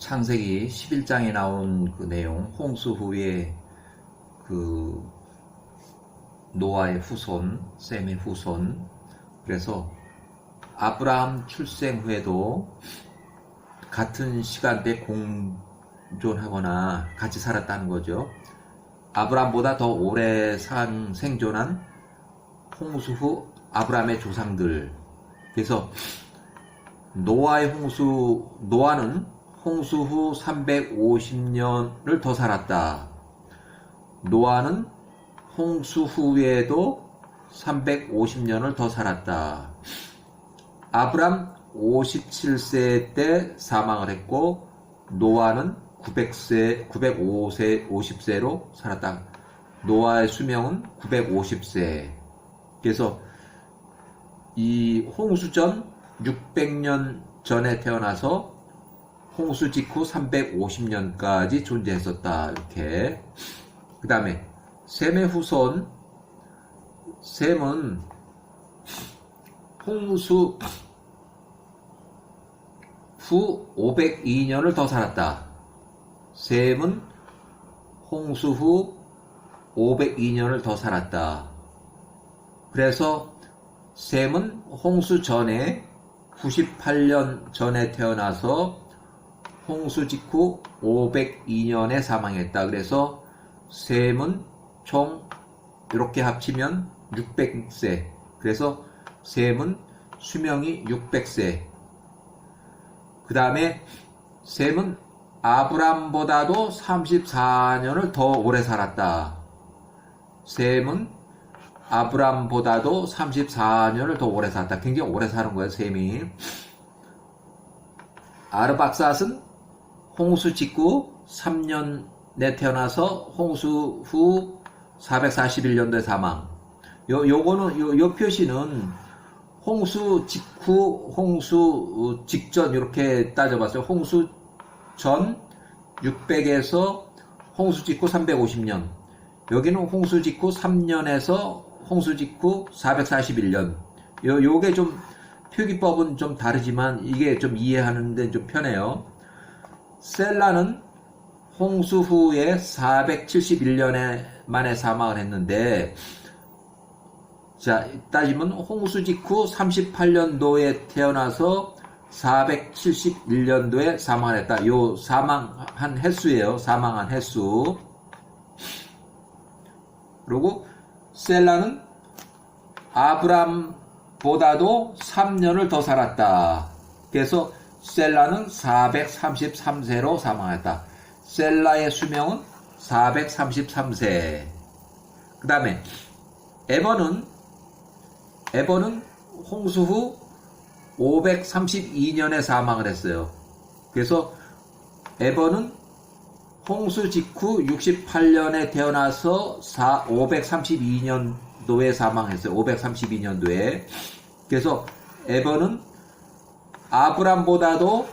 창세기 11장에 나온 그 내용, 홍수 후에 그 노아의 후손, 셈의 후손. 그래서 아브라함 출생 후에도 같은 시간대에 공존하거나 같이 살았다는 거죠. 아브라함보다 더 오래 생존한 홍수 후 아브라함의 조상들. 그래서 노아는 홍수 후 350년을 더 살았다. 노아는 홍수 후에도 350년을 더 살았다. 아브람 57세 때 사망을 했고 노아는 50세로 살았다. 노아의 수명은 950세. 그래서 이 홍수 전 600년 전에 태어나서 홍수 직후 350년까지 존재했었다. 이렇게. 그 다음에 셈의 후손. 셈은 홍수 후 502년을 더 살았다. 셈은 홍수 후 502년을 더 살았다. 그래서 셈은 홍수 전에 98년 전에 태어나서 홍수 직후 502년에 사망했다. 그래서 셈은 총 이렇게 합치면 600세. 그래서 셈은 수명이 600세. 그 다음에 셈은 아브람보다도 34년을 더 오래 살았다. 셈은 아브람보다도 34년을 더 오래 살았다. 굉장히 오래 사는 거예요, 셈이. 아르박삿은 홍수 직후 3년에 태어나서 홍수 후 441년도에 사망. 요 표시는 홍수 직후, 홍수 직전 이렇게 따져봤어요. 홍수 전 600에서 홍수 직후 350년. 여기는 홍수 직후 3년에서 홍수 직후 441년. 요게 좀 표기법은 좀 다르지만 이게 좀 이해하는데 좀 편해요. 셀라는 홍수 후에 471년에 만에 사망을 했는데, 자, 따지면 홍수 직후 38년도에 태어나서 471년도에 사망을 했다. 요 사망한 횟수예요. 사망한 횟수. 그리고 셀라는 아브람보다도 3년을 더 살았다. 그래서 셀라는 433세로 사망했다. 셀라의 수명은 433세. 그 다음에 에버는 홍수 후 532년에 사망을 했어요. 그래서 에버는 홍수 직후 68년에 태어나서 532년도에 사망했어요. 532년도에. 그래서 에버는 아브람보다도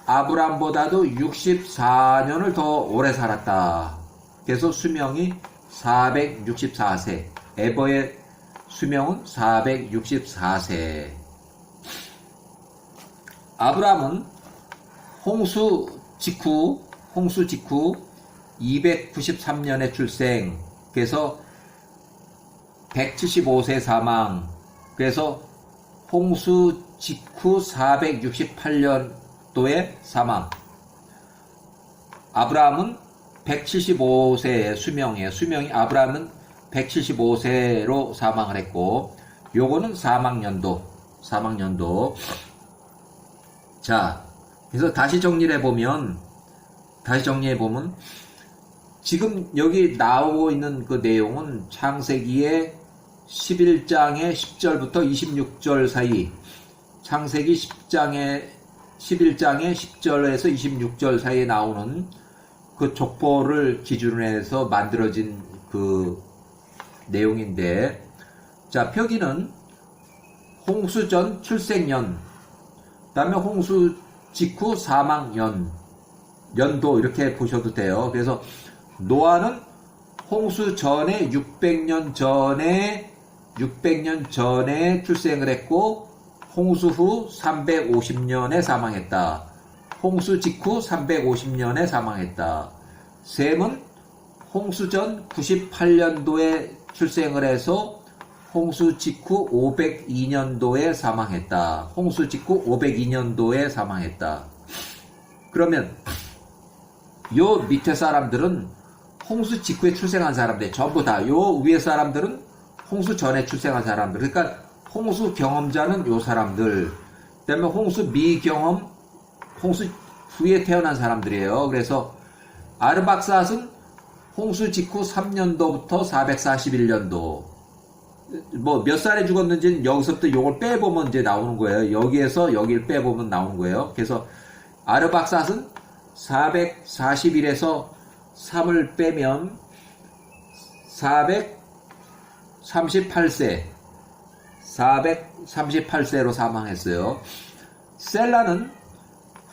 64년을 더 오래 살았다. 그래서 수명이 464세. 에버의 수명은 464세. 아브람은 홍수 직후 293년에 출생. 그래서 175세 사망. 그래서 홍수 직후 468년도에 사망. 아브라함은 175세의 수명이에요. 수명이 아브라함은 175세로 사망을 했고, 요거는 사망연도. 자, 그래서 다시 정리를 해보면, 지금 여기 나오고 있는 그 내용은 창세기의 11장의 10절부터 26절 사이, 창세기 11장의 10절에서 26절 사이에 나오는 그 족보를 기준으로 해서 만들어진 그 내용인데, 자, 표기는 홍수 전 출생년, 그 다음에 홍수 직후 사망년, 연도 이렇게 보셔도 돼요. 그래서 노아는 홍수 전에 600년 전에 출생을 했고 홍수 후 350년에 사망했다. 홍수 직후 350년에 사망했다. 셈은 홍수 전 98년도에 출생을 해서 홍수 직후 502년도에 사망했다. 홍수 직후 502년도에 사망했다. 그러면 요 밑에 사람들은 홍수 직후에 출생한 사람들 전부 다, 요 위에 사람들은 홍수 전에 출생한 사람들, 그러니까 홍수 경험자는 요 사람들, 그 다음에 홍수 미경험, 홍수 후에 태어난 사람들이에요. 그래서 아르박삿은 홍수 직후 3년도부터 441년도, 뭐 몇 살에 죽었는지는 여기서부터 요걸 빼보면 이제 나오는 거예요. 여기에서 여기를 빼보면 나오는 거예요. 그래서 아르박삿은 441에서 3을 빼면 438세로 사망했어요. 셀라는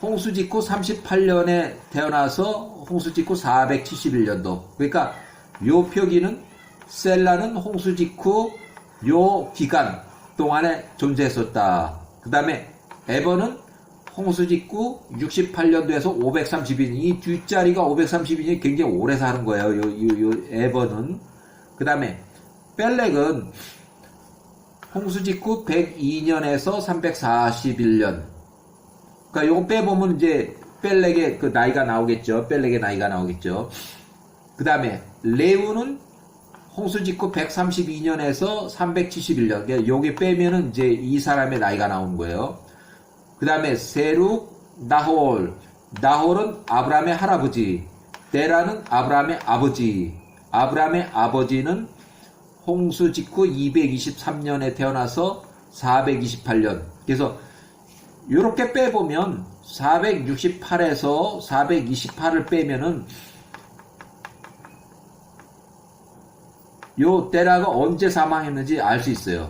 홍수 직후 38년에 태어나서 홍수 직후 471년도. 그러니까 요 표기는 셀라는 홍수 직후 요 기간 동안에 존재했었다. 그 다음에 에버는 홍수 직후 68년도에서 532년. 이 뒷자리가 532년이 굉장히 오래 사는 거예요. 요 에버는. 그 다음에 펠렉은 홍수 직후 102년에서 341년. 그러니까 요거 빼보면 이제 펠렉의 그 나이가 나오겠죠. 펠렉의 나이가 나오겠죠. 그 다음에 레우는 홍수 직후 132년에서 371년. 그러니까 요게 빼면은 이제 이 사람의 나이가 나오는 거예요. 그 다음에 세룩, 나홀은 아브라함의 할아버지, 데라는 아브라함의 아버지. 아브라함의 아버지는 홍수 직후 223년에 태어나서 428년. 그래서 이렇게 빼보면 468에서 428을 빼면은 요 데라가 언제 사망했는지 알 수 있어요.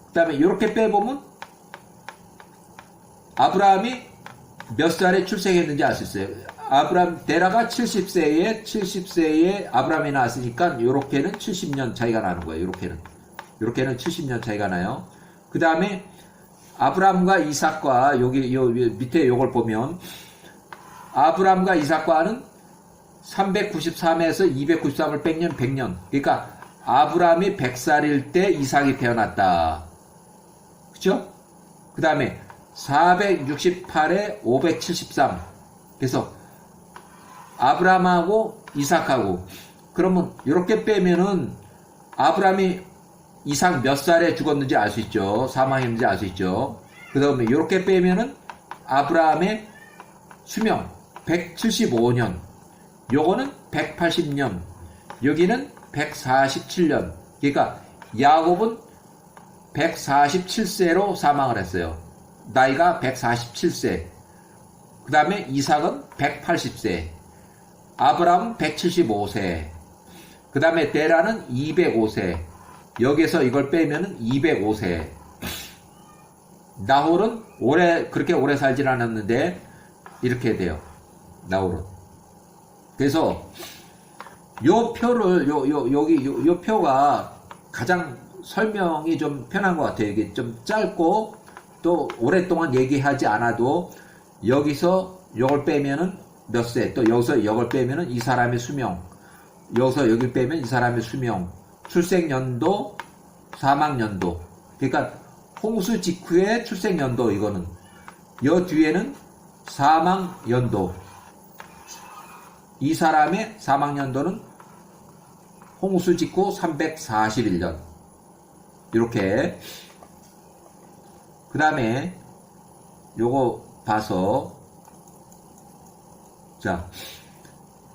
그 다음에 이렇게 빼보면 아브라함이 몇 살에 출생했는지 알 수 있어요. 데라가 70세에 아브라함이 나왔으니까 요렇게는 70년 차이가 나는 거예요. 요렇게는 70년 차이가 나요. 그 다음에 아브라함과 이삭과 여기 요 밑에 요걸 보면 아브라함과 이삭과는 393에서 293을 빼면 100년. 그러니까 아브라함이 100살일 때 이삭이 태어났다. 그죠? 그 다음에 468에 573. 그래서 아브라함하고 이삭하고, 그러면 이렇게 빼면은 아브라함이 이삭 몇 살에 죽었는지 알 수 있죠. 사망했는지 알 수 있죠. 그 다음에 이렇게 빼면은 아브라함의 수명 175년, 요거는 180년, 여기는 147년. 그러니까 야곱은 147세로 사망을 했어요. 나이가 147세. 그 다음에 이삭은 180세. 아브라함은 175세. 그 다음에 데라는 205세. 여기서 이걸 빼면 205세. 나홀은 그렇게 오래 살진 않았는데 이렇게 돼요. 나홀은. 그래서 요 표를 요 표가 가장 설명이 좀 편한 것 같아요. 이게 좀 짧고 또 오랫동안 얘기하지 않아도 여기서 이걸 빼면은 몇 세, 또 여기서 이걸 빼면은 이 사람의 수명, 여기서 여기 빼면 이 사람의 수명, 출생연도, 사망연도. 그러니까 홍수 직후의 출생연도, 이거는 요 뒤에는 사망연도. 이 사람의 사망연도는 홍수 직후 341년. 이렇게. 그 다음에 요거 봐서, 자,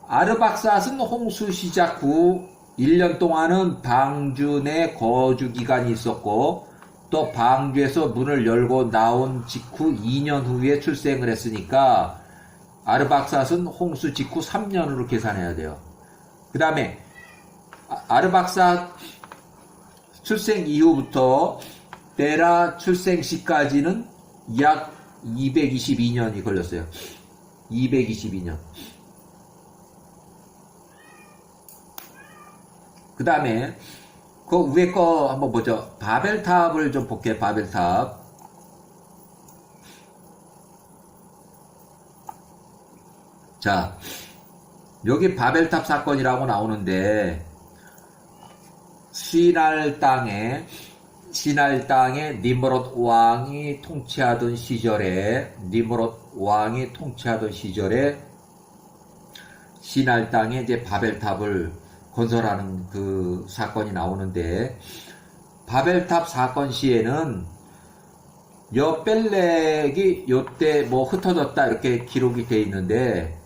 아르박삿은 홍수 시작 후 1년 동안은 방주 내 거주 기간이 있었고, 또 방주에서 문을 열고 나온 직후 2년 후에 출생을 했으니까 아르박삿은 홍수 직후 3년으로 계산해야 돼요. 그 다음에 아르박삿 출생 이후부터 데라 출생 시까지는 약 222년이 걸렸어요. 222년. 그 다음에 그 위에 거 한번 보죠. 바벨탑을 좀 볼게요. 바벨탑. 자, 여기 바벨탑 사건이라고 나오는데, 시날 땅에 니므롯 왕이 통치하던 시절에 시날 땅에 이제 바벨탑을 건설하는 그 사건이 나오는데, 바벨탑 사건 시에는 뺄렉이 요때 뭐 흩어졌다 이렇게 기록이 돼 있는데,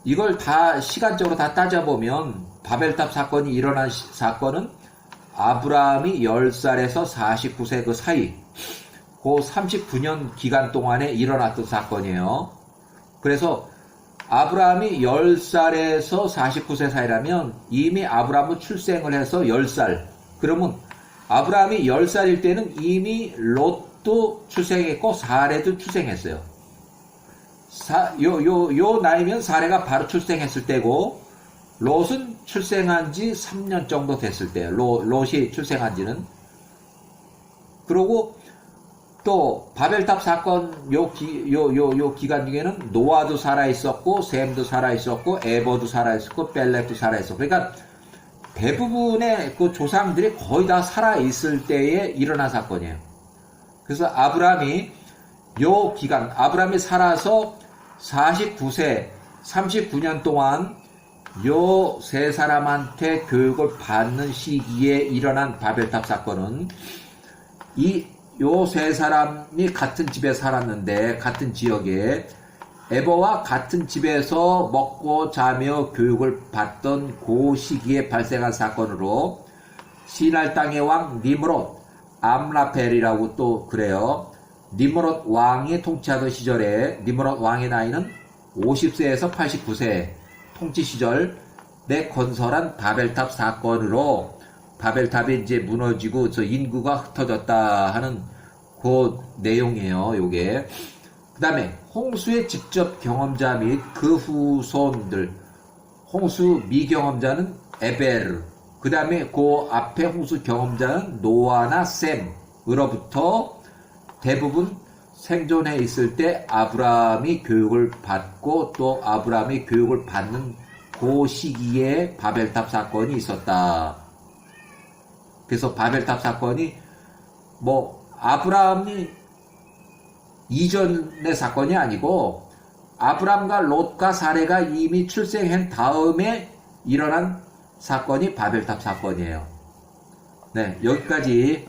이걸 다 시간적으로 다 따져보면 바벨탑 사건이 일어난 사건은 아브라함이 10살에서 49세 그 사이, 그 39년 기간 동안에 일어났던 사건이에요. 그래서 아브라함이 10살에서 49세 사이라면 이미 아브라함은 출생을 해서 10살. 그러면 아브라함이 10살일 때는 이미 롯도 출생했고 사레도 출생했어요. 요 나이면 사레가 바로 출생했을 때고, 롯은 출생한 지 3년 정도 됐을 때예요. 롯이 출생한 지는. 그리고 또 바벨탑 사건 요 기간 중에는 노아도 살아 있었고, 셈도 살아 있었고, 에버도 살아 있었고, 벨렉도 살아 있었고. 그러니까 대부분의 그 조상들이 거의 다 살아 있을 때에 일어난 사건이에요. 그래서 아브라함이 살아서 49세 39년 동안 요 세 사람한테 교육을 받는 시기에 일어난 바벨탑 사건은, 요 세 사람이 같은 집에 살았는데, 같은 지역에 에버와 같은 집에서 먹고 자며 교육을 받던 그 시기에 발생한 사건으로, 시날 땅의 왕 니므롯, 암라펠이라고 또 그래요. 니므롯 왕이 통치하던 시절에 니므롯 왕의 나이는 50세에서 89세 통치 시절 내 건설한 바벨탑 사건으로, 바벨탑이 이제 무너지고 저 인구가 흩어졌다 하는 그 내용이에요, 요게. 그 다음에 홍수의 직접 경험자 및 그 후손들, 홍수 미경험자는 에베르, 그 다음에 그 앞에 홍수 경험자는 노아나 셈으로부터 대부분 생존해 있을 때 아브라함이 교육을 받고, 또 아브라함이 교육을 받는 그 시기에 바벨탑 사건이 있었다. 그래서 바벨탑 사건이 뭐 아브라함이 이전의 사건이 아니고, 아브라함과 롯과 사레가 이미 출생한 다음에 일어난 사건이 바벨탑 사건이에요. 네, 여기까지